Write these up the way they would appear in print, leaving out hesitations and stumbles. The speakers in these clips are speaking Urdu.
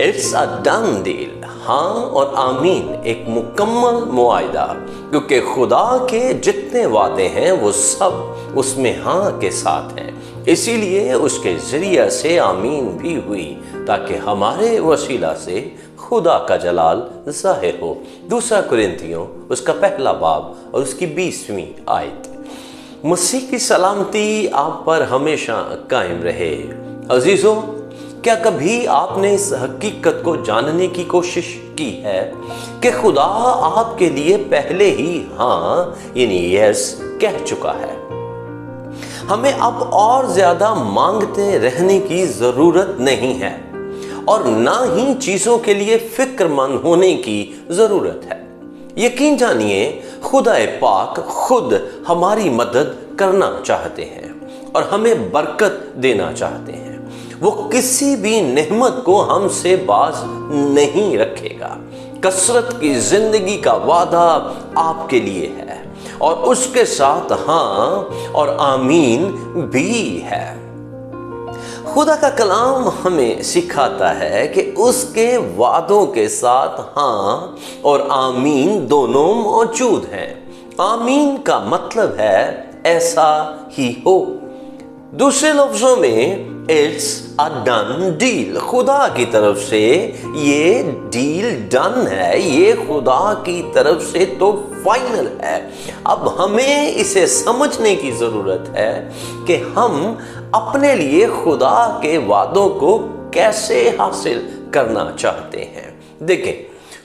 اٹس اے ڈن ڈیل، ہاں اور آمین، ایک مکمل معاہدہ، کیونکہ خدا کے جتنے وعدے ہیں وہ سب اس میں ہاں کے ساتھ ہیں، اسی لیے اس کے ذریعہ سے آمین بھی ہوئی تاکہ ہمارے وسیلہ سے خدا کا جلال ظاہر ہو۔ دوسرا کرنتھیوں اس کا پہلا باب اور اس کی 20ویں آیت۔ مسیح کی سلامتی آپ پر ہمیشہ قائم رہے۔ عزیزو، کیا کبھی آپ نے اس حقیقت کو جاننے کی کوشش کی ہے کہ خدا آپ کے لیے پہلے ہی ہاں یعنی یس کہہ چکا ہے؟ ہمیں اب اور زیادہ مانگتے رہنے کی ضرورت نہیں ہے اور نہ ہی چیزوں کے لیے فکر مند ہونے کی ضرورت ہے۔ یقین جانیے، خدا پاک خود ہماری مدد کرنا چاہتے ہیں اور ہمیں برکت دینا چاہتے ہیں۔ وہ کسی بھی نعمت کو ہم سے باز نہیں رکھے گا۔ کثرت کی زندگی کا وعدہ آپ کے لیے ہے اور اس کے ساتھ ہاں اور آمین بھی ہے۔ خدا کا کلام ہمیں سکھاتا ہے کہ اس کے وعدوں کے ساتھ ہاں اور آمین دونوں موجود ہیں۔ آمین کا مطلب ہے ایسا ہی ہو۔ دوسرے لفظوں میں اٹس اے ڈن ڈیل، خدا کی طرف سے یہ ڈیل ڈن ہے، یہ خدا کی طرف سے تو فائنل ہے۔ اب ہمیں اسے سمجھنے کی ضرورت ہے کہ ہم اپنے لیے خدا کے وعدوں کو کیسے حاصل کرنا چاہتے ہیں۔ دیکھیں،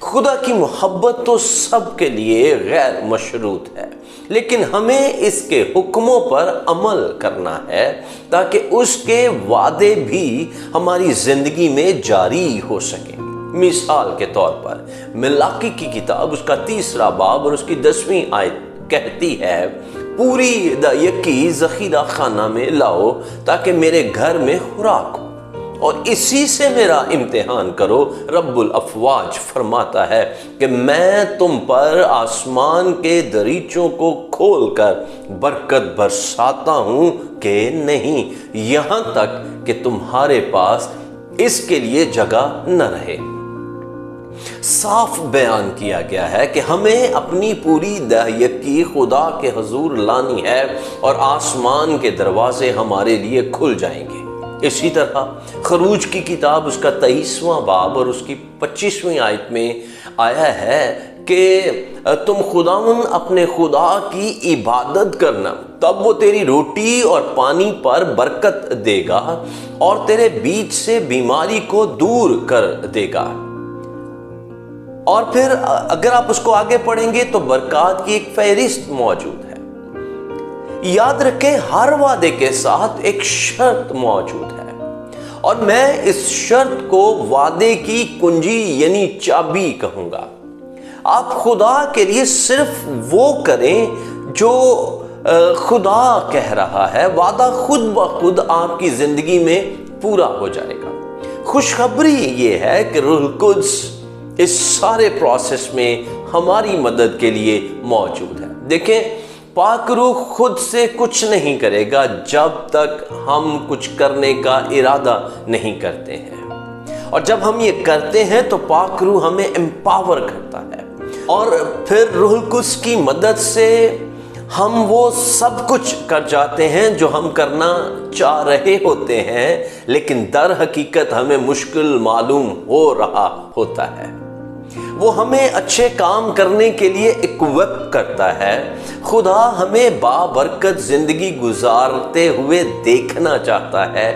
خدا کی محبت تو سب کے لیے غیر مشروط ہے، لیکن ہمیں اس کے حکموں پر عمل کرنا ہے تاکہ اس کے وعدے بھی ہماری زندگی میں جاری ہو سکیں۔ مثال کے طور پر ملاکی کی کتاب اس کا 3 باب اور اس کی 10ویں آیت کہتی ہے، پوری یکی ذخیرہ خانہ میں لاؤ تاکہ میرے گھر میں خوراک ہو اور اسی سے میرا امتحان کرو۔ رب الافواج فرماتا ہے کہ میں تم پر آسمان کے دریچوں کو کھول کر برکت برساتا ہوں کہ نہیں، یہاں تک کہ تمہارے پاس اس کے لیے جگہ نہ رہے۔ صاف بیان کیا گیا ہے کہ ہمیں اپنی پوری دہیکی خدا کے حضور لانی ہے اور آسمان کے دروازے ہمارے لیے کھل جائیں گے۔ اسی طرح خروج کی کتاب اس کا 23واں باب اور اس کی 25ویں آیت میں آیا ہے کہ تم خداوند اپنے خدا کی عبادت کرنا، تب وہ تیری روٹی اور پانی پر برکت دے گا اور تیرے بیچ سے بیماری کو دور کر دے گا۔ اور پھر اگر آپ اس کو آگے پڑھیں گے تو برکات کی ایک فہرست موجود ہے۔ یاد رکھیں، ہر وعدے کے ساتھ ایک شرط موجود ہے اور میں اس شرط کو وعدے کی کنجی یعنی چابی کہوں گا۔ آپ خدا کے لیے صرف وہ کریں جو خدا کہہ رہا ہے، وعدہ خود بخود آپ کی زندگی میں پورا ہو جائے گا۔ خوشخبری یہ ہے کہ روح القدس اس سارے پروسیس میں ہماری مدد کے لیے موجود ہے۔ دیکھیں، پاک روح خود سے کچھ نہیں کرے گا جب تک ہم کچھ کرنے کا ارادہ نہیں کرتے ہیں، اور جب ہم یہ کرتے ہیں تو پاک روح ہمیں امپاور کرتا ہے اور پھر روح القدس کی مدد سے ہم وہ سب کچھ کر جاتے ہیں جو ہم کرنا چاہ رہے ہوتے ہیں، لیکن در حقیقت ہمیں مشکل معلوم ہو رہا ہوتا ہے۔ وہ ہمیں اچھے کام کرنے کے لیے اکوپ کرتا ہے۔ خدا ہمیں بابرکت زندگی گزارتے ہوئے دیکھنا چاہتا ہے،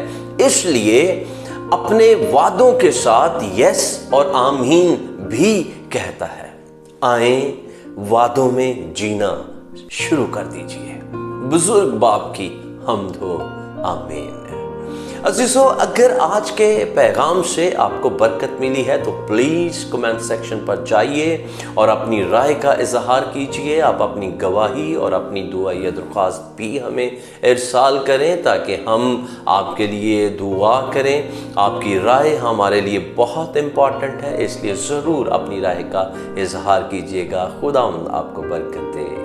اس لیے اپنے وعدوں کے ساتھ یس اور آمین بھی کہتا ہے۔ آئیں وعدوں میں جینا شروع کر دیجئے۔ بزرگ باپ کی حمد ہو، آمین۔ عزیزو، اگر آج کے پیغام سے آپ کو برکت ملی ہے تو پلیز کمنٹ سیکشن پر جائیے اور اپنی رائے کا اظہار کیجئے۔ آپ اپنی گواہی اور اپنی دعائیہ درخواست بھی ہمیں ارسال کریں تاکہ ہم آپ کے لیے دعا کریں۔ آپ کی رائے ہمارے لیے بہت امپورٹنٹ ہے، اس لیے ضرور اپنی رائے کا اظہار کیجئے گا۔ خداوند آپ کو برکت دے۔